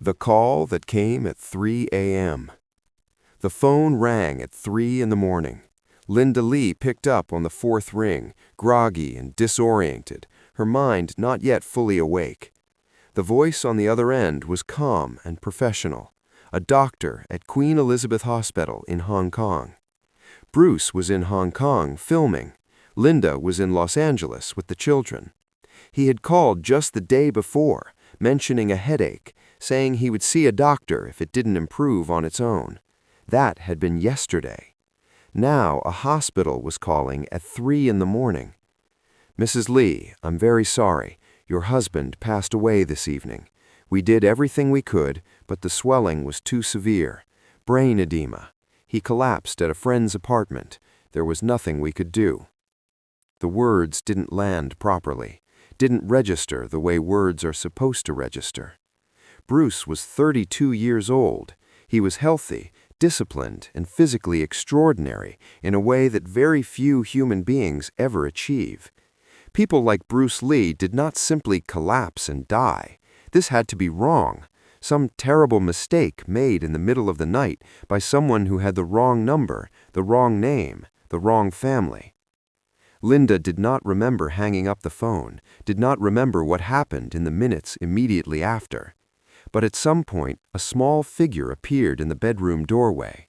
The call that came at 3 a.m. The phone rang at 3 in the morning. Linda Lee picked up on the fourth ring, groggy and disoriented, her mind not yet fully awake. The voice on the other end was calm and professional, a doctor at Queen Elizabeth Hospital in Hong Kong. Bruce was in Hong Kong filming. Linda was in Los Angeles with the children. He had called just the day before, mentioning a headache, saying he would see a doctor if it didn't improve on its own. That had been yesterday. Now a hospital was calling at 3 in the morning. "Mrs. Lee, I'm very sorry. Your husband passed away this evening. We did everything we could, but the swelling was too severe. Brain edema. He collapsed at a friend's apartment. There was nothing we could do." The words didn't land properly, didn't register the way words are supposed to register. Bruce was 32 years old. He was healthy, disciplined, and physically extraordinary in a way that very few human beings ever achieve. People like Bruce Lee did not simply collapse and die. This had to be wrong, some terrible mistake made in the middle of the night by someone who had the wrong number, the wrong name, the wrong family. Linda did not remember hanging up the phone, did not remember what happened in the minutes immediately after. But at some point, a small figure appeared in the bedroom doorway.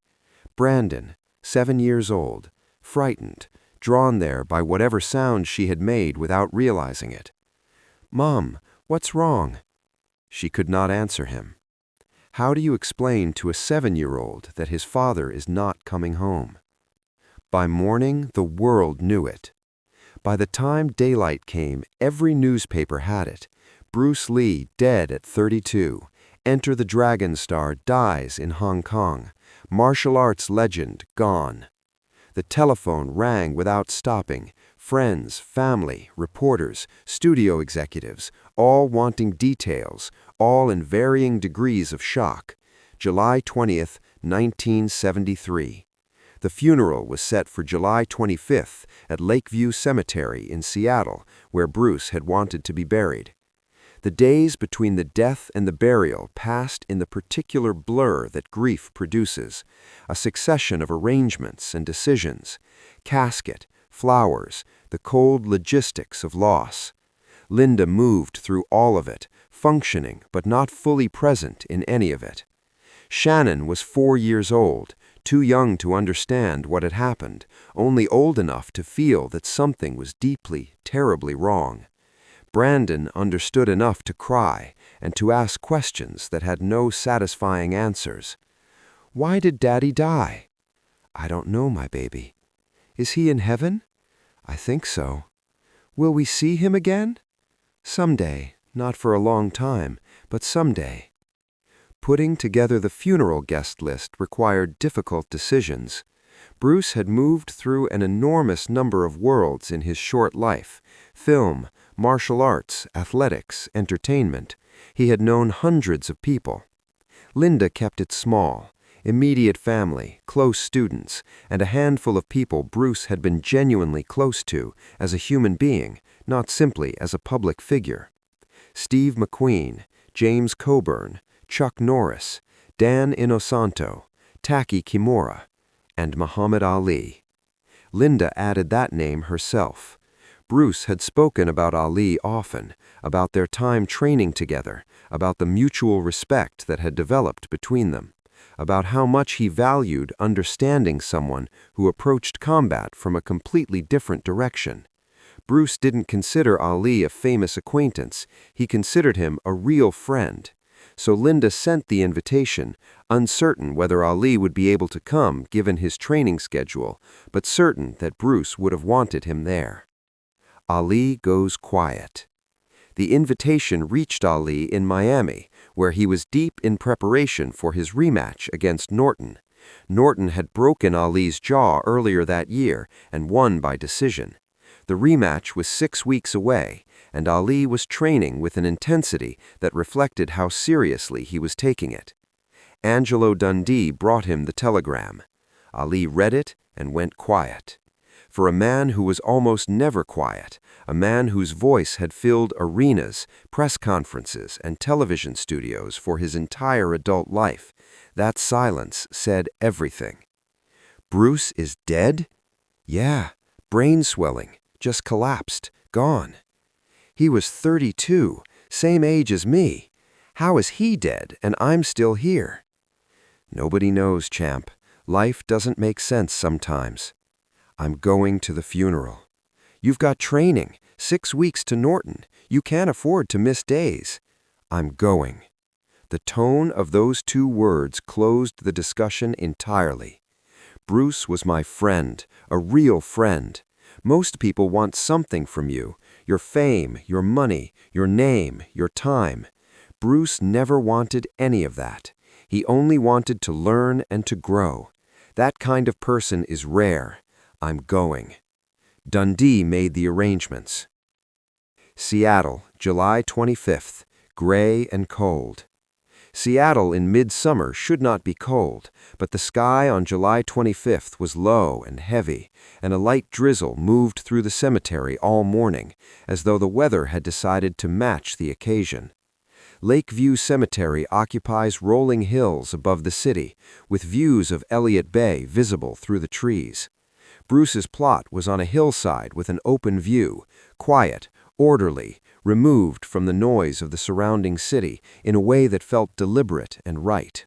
Brandon, 7 years old, frightened, drawn there by whatever sound she had made without realizing it. "Mom, what's wrong?" She could not answer him. How do you explain to a 7-year-old that his father is not coming home? By morning, the world knew it. By the time daylight came, every newspaper had it. Bruce Lee dead at 32. Enter the Dragon star dies in Hong Kong. Martial arts legend gone. The telephone rang without stopping. Friends, family, reporters, studio executives, all wanting details, all in varying degrees of shock. July 20th, 1973. The funeral was set for July 25th at Lakeview Cemetery in Seattle, where Bruce had wanted to be buried. The days between the death and the burial passed in the particular blur that grief produces, a succession of arrangements and decisions, casket, flowers, the cold logistics of loss. Linda moved through all of it, functioning but not fully present in any of it. Shannon was 4 years old, too young to understand what had happened, only old enough to feel that something was deeply, terribly wrong. Brandon understood enough to cry and to ask questions that had no satisfying answers. "Why did Daddy die?" "I don't know, my baby." "Is he in heaven?" "I think so." "Will we see him again?" "Someday, not for a long time, but someday." Putting together the funeral guest list required difficult decisions. Bruce had moved through an enormous number of worlds in his short life: film, martial arts, athletics, entertainment. He had known hundreds of people. Linda kept it small: immediate family, close students, and a handful of people Bruce had been genuinely close to as a human being, not simply as a public figure. Steve McQueen, James Coburn, Chuck Norris, Dan Inosanto, Taki Kimura, and Muhammad Ali. Linda added that name herself. Bruce had spoken about Ali often, about their time training together, about the mutual respect that had developed between them, about how much he valued understanding someone who approached combat from a completely different direction. Bruce didn't consider Ali a famous acquaintance, he considered him a real friend. So Linda sent the invitation, uncertain whether Ali would be able to come given his training schedule, but certain that Bruce would have wanted him there. Ali goes quiet. The invitation reached Ali in Miami, where he was deep in preparation for his rematch against Norton. Norton had broken Ali's jaw earlier that year and won by decision. The rematch was 6 weeks away, and Ali was training with an intensity that reflected how seriously he was taking it. Angelo Dundee brought him the telegram. Ali read it and went quiet. for a man who was almost never quiet, a man whose voice had filled arenas, press conferences, and television studios for his entire adult life. That silence said everything. Bruce is dead? Yeah, brain swelling, just collapsed, gone. He was 32, same age as me. How is he dead and I'm still here? Nobody knows, champ. Life doesn't make sense sometimes. I'm going to the funeral. You've got training, 6 weeks to Norton. You can't afford to miss days. I'm going. The tone of those 2 words closed the discussion entirely. Bruce was my friend, a real friend. Most people want something from you, your fame, your money, your name, your time. Bruce never wanted any of that. He only wanted to learn and to grow. That kind of person is rare. I'm going. Dundee made the arrangements. Seattle, July 25th, gray and cold. Seattle in midsummer should not be cold, but the sky on July 25th was low and heavy, and a light drizzle moved through the cemetery all morning, as though the weather had decided to match the occasion. Lakeview Cemetery occupies rolling hills above the city, with views of Elliott Bay visible through the trees. Bruce's plot was on a hillside with an open view, quiet, orderly, removed from the noise of the surrounding city in a way that felt deliberate and right.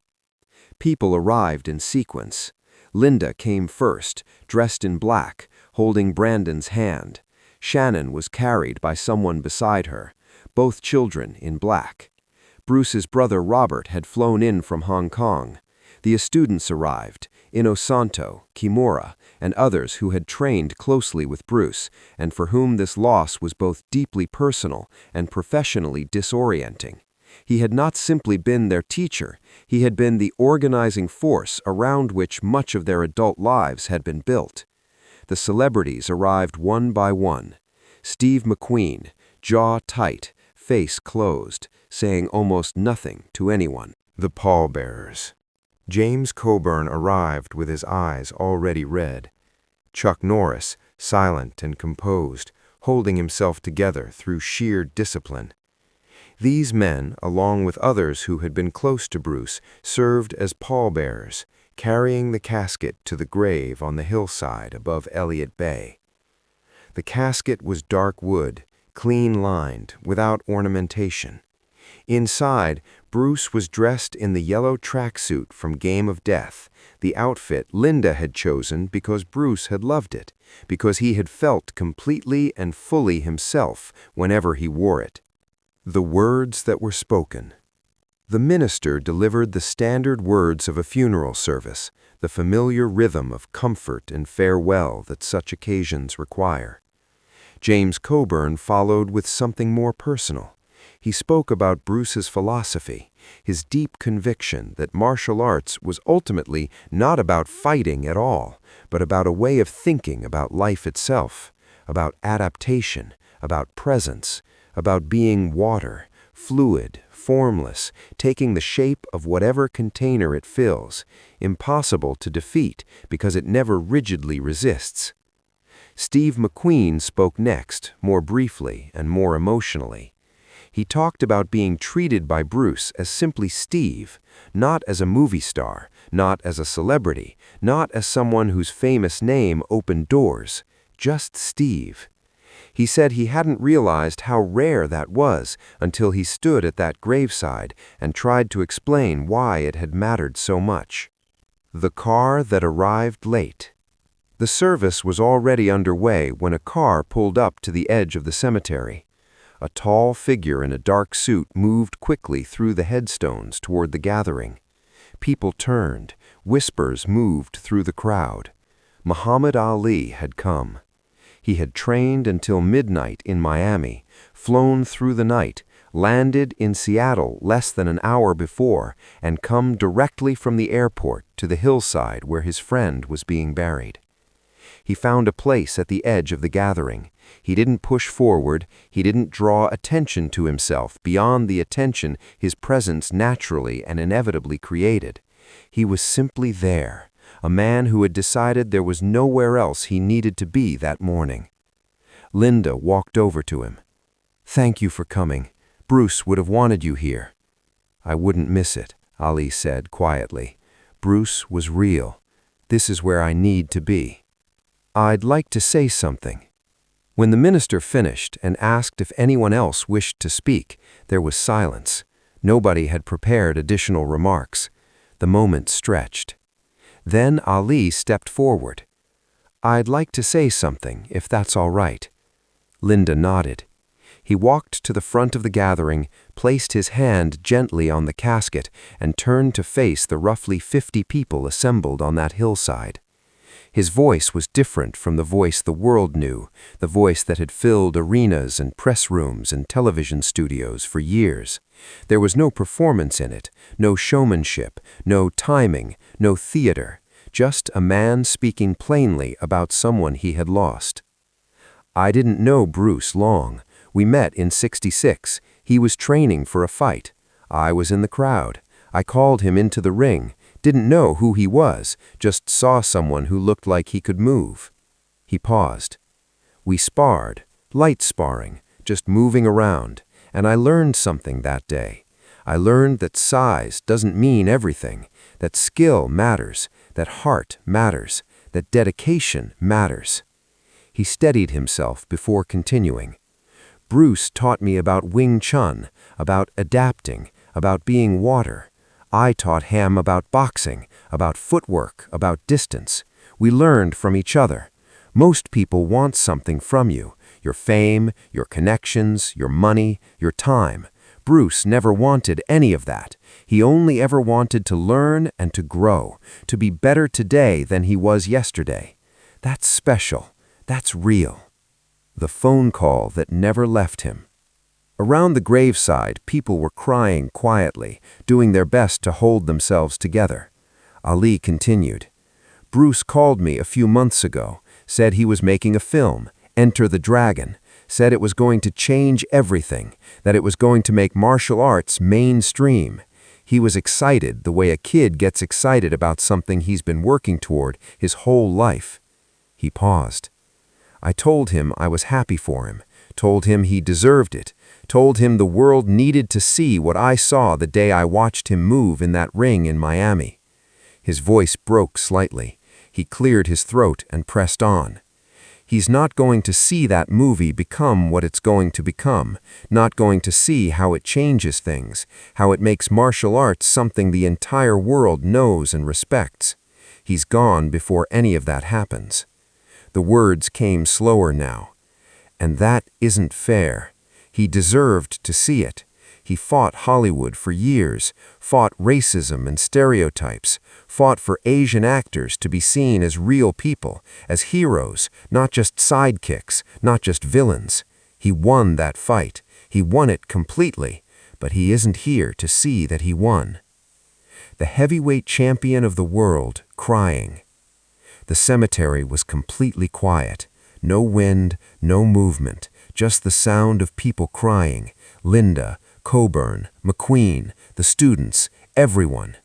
People arrived in sequence. Linda came first, dressed in black, holding Brandon's hand. Shannon was carried by someone beside her, both children in black. Bruce's brother Robert had flown in from Hong Kong. The students arrived, Inosanto, Kimura, and others who had trained closely with Bruce, and for whom this loss was both deeply personal and professionally disorienting. He had not simply been their teacher, he had been the organizing force around which much of their adult lives had been built. The celebrities arrived one by one. Steve McQueen, jaw tight, face closed, saying almost nothing to anyone. The pallbearers. James Coburn arrived with his eyes already red. Chuck Norris, silent and composed, holding himself together through sheer discipline. These men, along with others who had been close to Bruce, served as pallbearers, carrying the casket to the grave on the hillside above Elliott Bay. The casket was dark wood, clean-lined, without ornamentation. Inside, Bruce was dressed in the yellow tracksuit from Game of Death, the outfit Linda had chosen because Bruce had loved it, because he had felt completely and fully himself whenever he wore it. The words that were spoken. The minister delivered the standard words of a funeral service, the familiar rhythm of comfort and farewell that such occasions require. James Coburn followed with something more personal. He spoke about Bruce's philosophy, his deep conviction that martial arts was ultimately not about fighting at all, but about a way of thinking about life itself, about adaptation, about presence, about being water, fluid, formless, taking the shape of whatever container it fills, impossible to defeat because it never rigidly resists. Steve McQueen spoke next, more briefly and more emotionally. He talked about being treated by Bruce as simply Steve, not as a movie star, not as a celebrity, not as someone whose famous name opened doors, just Steve. He said he hadn't realized how rare that was until he stood at that graveside and tried to explain why it had mattered so much. The car that arrived late. The service was already underway when a car pulled up to the edge of the cemetery. A tall figure in a dark suit moved quickly through the headstones toward the gathering. People turned, whispers moved through the crowd. Muhammad Ali had come. He had trained until midnight in Miami, flown through the night, landed in Seattle less than an hour before, and come directly from the airport to the hillside where his friend was being buried. He found a place at the edge of the gathering. He didn't push forward, he didn't draw attention to himself beyond the attention his presence naturally and inevitably created. He was simply there, a man who had decided there was nowhere else he needed to be that morning. Linda walked over to him. "Thank you for coming. Bruce would have wanted you here." "I wouldn't miss it," Ali said quietly. "Bruce was real. This is where I need to be." "I'd like to say something." When the minister finished and asked if anyone else wished to speak, there was silence. Nobody had prepared additional remarks. The moment stretched. Then Ali stepped forward. "I'd like to say something, if that's all right." Linda nodded. He walked to the front of the gathering, placed his hand gently on the casket, and turned to face the roughly 50 people assembled on that hillside. His voice was different from the voice the world knew, the voice that had filled arenas and press rooms and television studios for years. There was no performance in it, no showmanship, no timing, no theater, just a man speaking plainly about someone he had lost. "I didn't know Bruce long. We met in '66. He was training for a fight. I was in the crowd. I called him into the ring. Didn't know who he was, just saw someone who looked like he could move." He paused. "We sparred, light sparring, just moving around, and I learned something that day. I learned that size doesn't mean everything, that skill matters, that heart matters, that dedication matters." He steadied himself before continuing. "Bruce taught me about Wing Chun, about adapting, about being water. I taught him about boxing, about footwork, about distance. We learned from each other. Most people want something from you, your fame, your connections, your money, your time. Bruce never wanted any of that. He only ever wanted to learn and to grow, to be better today than he was yesterday. That's special. That's real." The phone call that never left him. Around the graveside, people were crying quietly, doing their best to hold themselves together. Ali continued. "Bruce called me a few months ago, said he was making a film, Enter the Dragon, said it was going to change everything, that it was going to make martial arts mainstream. He was excited the way a kid gets excited about something he's been working toward his whole life." He paused. "I told him I was happy for him, told him he deserved it, told him the world needed to see what I saw the day I watched him move in that ring in Miami." His voice broke slightly. He cleared his throat and pressed on. "He's not going to see that movie become what it's going to become, not going to see how it changes things, how it makes martial arts something the entire world knows and respects. He's gone before any of that happens." The words came slower now. "And that isn't fair. He deserved to see it. He fought Hollywood for years, fought racism and stereotypes, fought for Asian actors to be seen as real people, as heroes, not just sidekicks, not just villains. He won that fight. He won it completely, but he isn't here to see that he won." The heavyweight champion of the world crying. The cemetery was completely quiet. No wind, no movement, just the sound of people crying. Linda, Coburn, McQueen, the students, everyone.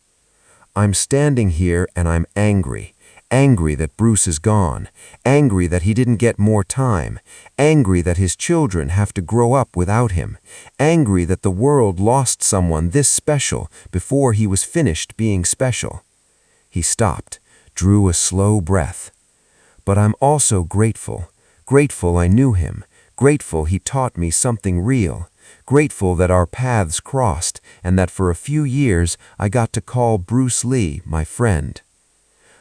"I'm standing here and I'm angry. Angry that Bruce is gone. Angry that he didn't get more time. Angry that his children have to grow up without him. Angry that the world lost someone this special before he was finished being special." He stopped, drew a slow breath. "But I'm also grateful. Grateful I knew him. Grateful he taught me something real. Grateful that our paths crossed and that for a few years I got to call Bruce Lee my friend."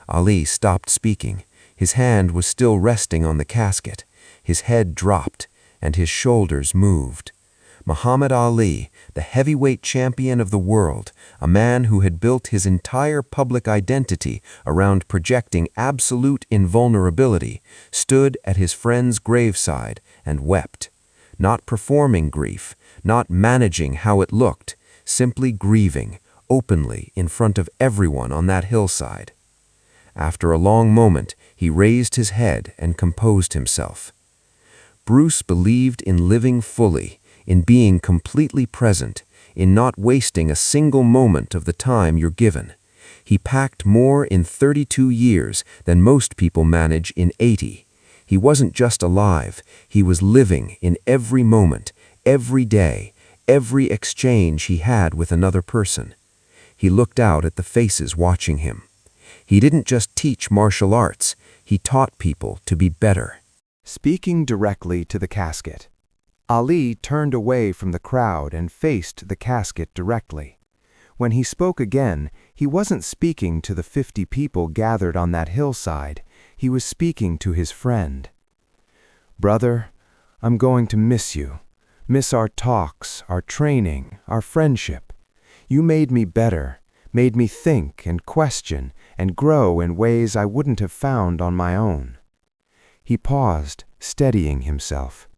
Ali stopped speaking. His hand was still resting on the casket. His head dropped and his shoulders moved. Muhammad Ali, the heavyweight champion of the world, a man who had built his entire public identity around projecting absolute invulnerability, stood at his friend's graveside and wept. Not performing grief, not managing how it looked, simply grieving, openly in front of everyone on that hillside. After a long moment, he raised his head and composed himself. Bruce believed in living fully, in being completely present, in not wasting a single moment of the time you're given. He packed more in 32 years than most people manage in 80. He wasn't just alive, he was living in every moment, every day, every exchange he had with another person. He looked out at the faces watching him. He didn't just teach martial arts, he taught people to be better. Speaking directly to the casket. Ali turned away from the crowd and faced the casket directly. When he spoke again, he wasn't speaking to the 50 people gathered on that hillside. He was speaking to his friend. "Brother, I'm going to miss you. Miss our talks, our training, our friendship. You made me better, made me think and question and grow in ways I wouldn't have found on my own." He paused, steadying himself.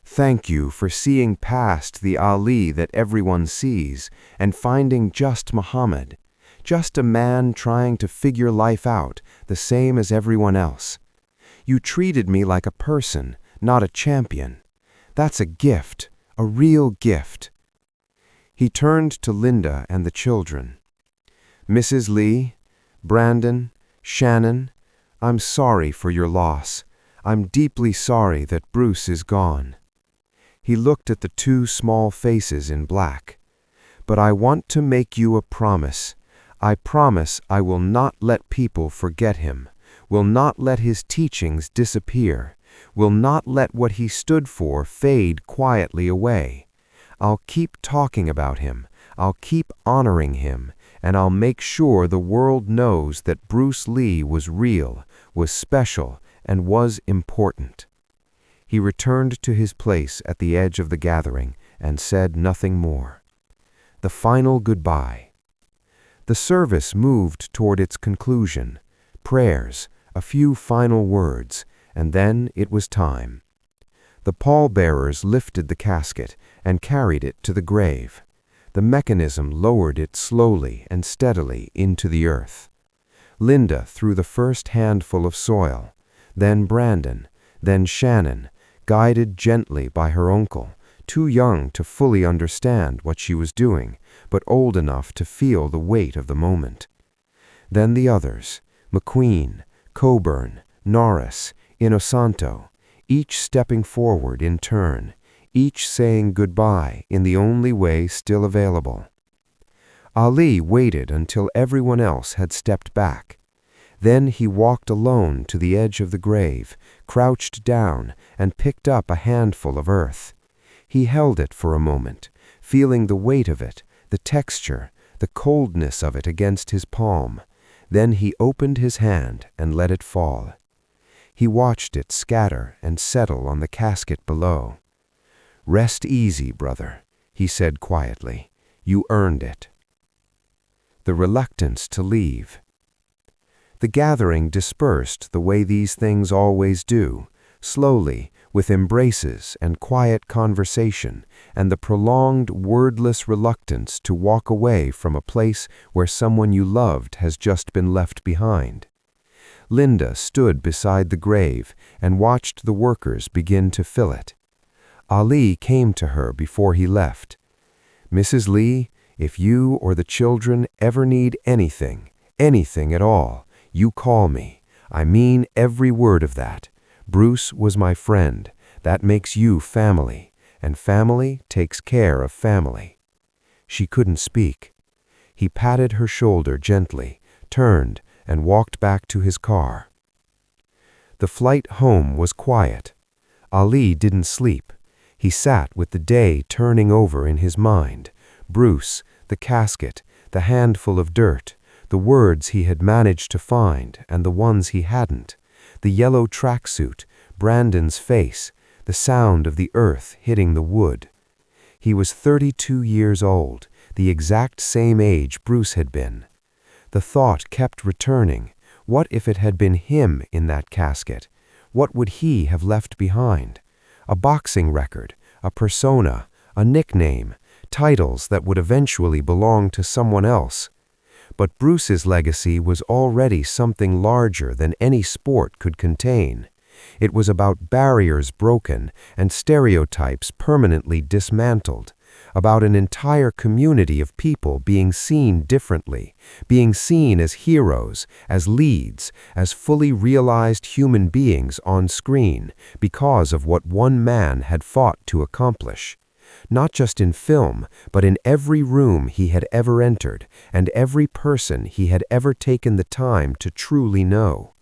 "Thank you for seeing past the Ali that everyone sees and finding just Muhammad, just a man trying to figure life out the same as everyone else. You treated me like a person, not a champion. That's a gift, a real gift." He turned to Linda and the children. "Mrs. Lee, Brandon, Shannon, I'm sorry for your loss. I'm deeply sorry that Bruce is gone." He looked at the 2 small faces in black. "But I want to make you a promise. I promise I will not let people forget him, will not let his teachings disappear, will not let what he stood for fade quietly away. I'll keep talking about him, I'll keep honoring him, and I'll make sure the world knows that Bruce Lee was real, was special, and was important." He returned to his place at the edge of the gathering and said nothing more. The final goodbye. The service moved toward its conclusion. Prayers, a few final words, and then it was time. The pallbearers lifted the casket and carried it to the grave. The mechanism lowered it slowly and steadily into the earth. Linda threw the first handful of soil, then Brandon, then Shannon, guided gently by her uncle, too young to fully understand what she was doing, but old enough to feel the weight of the moment. Then the others, McQueen, Coburn, Norris, Inosanto, each stepping forward in turn, each saying goodbye in the only way still available. Ali waited until everyone else had stepped back. Then he walked alone to the edge of the grave, crouched down, and picked up a handful of earth. He held it for a moment, feeling the weight of it, the texture, the coldness of it against his palm. Then he opened his hand and let it fall. He watched it scatter and settle on the casket below. "Rest easy, brother," he said quietly. "You earned it." The reluctance to leave. The gathering dispersed the way these things always do, slowly, with embraces and quiet conversation, and the prolonged, wordless reluctance to walk away from a place where someone you loved has just been left behind. Linda stood beside the grave and watched the workers begin to fill it. Ali came to her before he left. "Mrs. Lee, if you or the children ever need anything, anything at all, you call me. I mean every word of that. Bruce was my friend. That makes you family, and family takes care of family." She couldn't speak. He patted her shoulder gently, turned, and walked back to his car. The flight home was quiet. Ali didn't sleep. He sat with the day turning over in his mind. Bruce, the casket, the handful of dirt, the words he had managed to find and the ones he hadn't, the yellow tracksuit, Brandon's face, the sound of the earth hitting the wood. He was 32 years old, the exact same age Bruce had been. The thought kept returning. What if it had been him in that casket? What would he have left behind? A boxing record, a persona, a nickname, titles that would eventually belong to someone else. But Bruce's legacy was already something larger than any sport could contain. It was about barriers broken and stereotypes permanently dismantled, about an entire community of people being seen differently, being seen as heroes, as leads, as fully realized human beings on screen because of what one man had fought to accomplish. Not just in film, but in every room he had ever entered, and every person he had ever taken the time to truly know.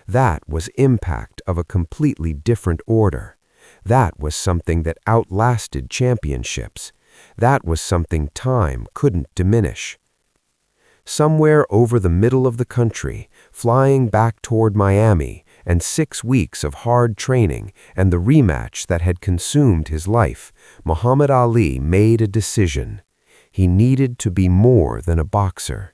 That was impact of a completely different order. That was something that outlasted championships. That was something time couldn't diminish. Somewhere over the middle of the country, flying back toward Miami, and 6 weeks of hard training and the rematch that had consumed his life, Muhammad Ali made a decision. He needed to be more than a boxer.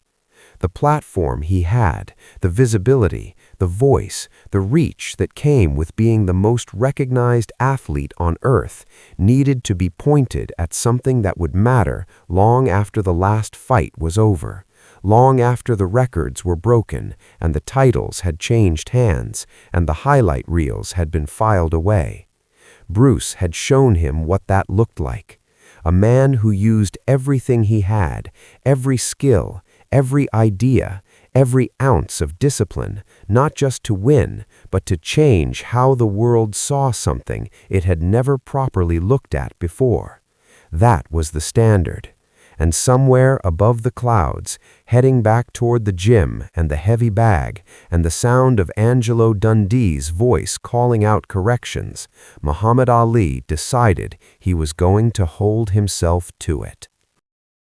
The platform he had, the visibility, the voice, the reach that came with being the most recognized athlete on earth needed to be pointed at something that would matter long after the last fight was over, long after the records were broken and the titles had changed hands and the highlight reels had been filed away. Bruce had shown him what that looked like. A man who used everything he had, every skill, every idea, every ounce of discipline, not just to win, but to change how the world saw something it had never properly looked at before. That was the standard. And somewhere above the clouds, heading back toward the gym and the heavy bag, and the sound of Angelo Dundee's voice calling out corrections, Muhammad Ali decided he was going to hold himself to it.